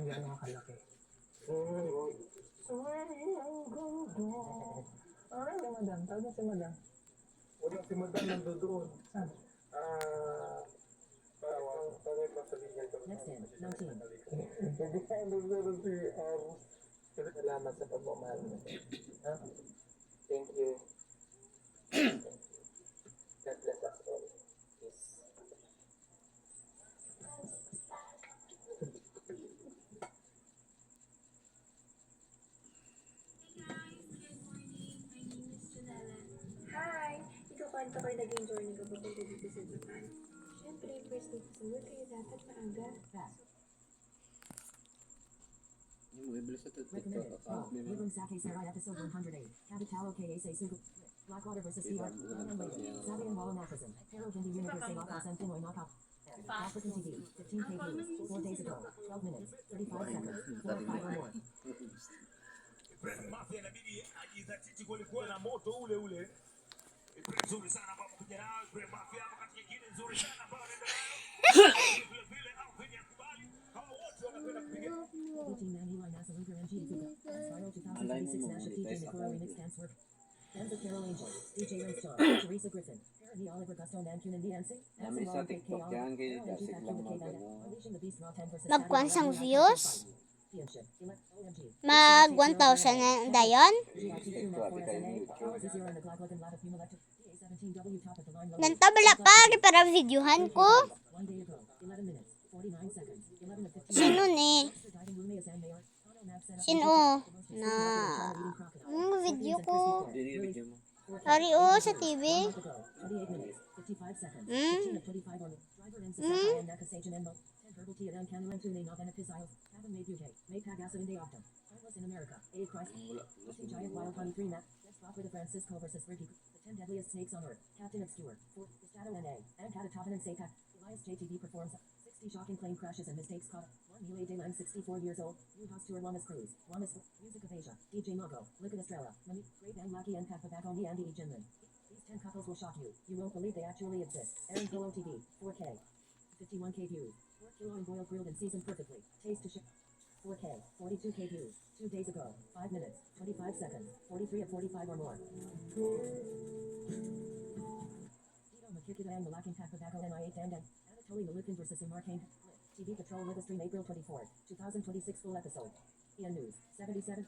gano'ng kalaki. Ay, si madam. Tawag si madam. Wala si madam nandoon. Saan? Tawag pa sa linya ko. Next in, 19. Hindi ka nandoon si salamat sa pagmamahal mo. Thank you. God bless us all. Yes. Hi! Ikukwento ko yung naging journey ko papunta dito sa Japan. Siyempre, first day ko sa work kaya dapat maaga. Fast. Yung mga iblis sa Recommended. account nila. Living Sake Sarai episode 108. Kabitalo K.A. Sugu. Blackwater versus DR. Sabi and Walla Macrism. Pero Hindi Universe Lakas and Pinoy Knockout. African TV. 15 KPs. 4 days ago. 12 minutes. 35 seconds. 4 or 5 or more. Ibrahim Mafia inabidi ajizatiti kwelikweli na moto ule ule. Ibrahim nzuri sana hapa kuja nao. Ibrahim Mafia hapa katika nyingine nzuri sana hapa wanaenda nayo. Vile vile au kwenye kubali. Hawa wote wanapenda kupiga. 1899 NASA Luger MG Kuga. Spiral 2026 Nash of DJ Nicolo Remix Dance Work. Fans of Carol Angel. DJ Star. Teresa Griffin. Aaron D. Oliver Gusto Nankun and Nancy. Namin sa TikTok yan, kay Dasik lang mga gano'n. Unleashing the Beast Raw 10 versus Magkuhan sang views? OMG. Mag 1,000 na dayon? Ganito bala pa, di para videohan ko. Sino ni? Sino? Na video ko. Dinibigyan mo. Hari sa TV. Herbal tea at Canada Tune not benefits Isles. Haven't made UK. Made Pagasa in the Optum. Timeless in America. A. Christ. Rusty Giant Wild 23 map. Let's talk with Francisco versus Ricky. The 10 deadliest snakes on Earth. Captain Obscure. 4. Pistato NA. And Katatohan and Sapak. Elias JTV performs 60 shocking plane crashes and mistakes caught. 1 Mule Dayline 64 years old. New house tour Lamas Cruise. Lamas Music of Asia. DJ Mogo. Look at Estrella. Mami. Great and Lucky and Pat Pabaco Me Andy E. Jinlin. These 10 couples will shock you. You won't believe they actually exist. Aaron Polo TV. 4K. 51K views. 4 kilo and boiled, grilled, and seasoned perfectly. Taste to ship. 4K, 42K views. 2 days ago. 5 minutes, 25 seconds. 43 of 45 or more. Dito Makikita ang Malaking Pagbabago NI8 and Anatoly Malukin versus Umarkane. TV Patrol Live Stream April 24, 2026 full episode. Ian News, 77.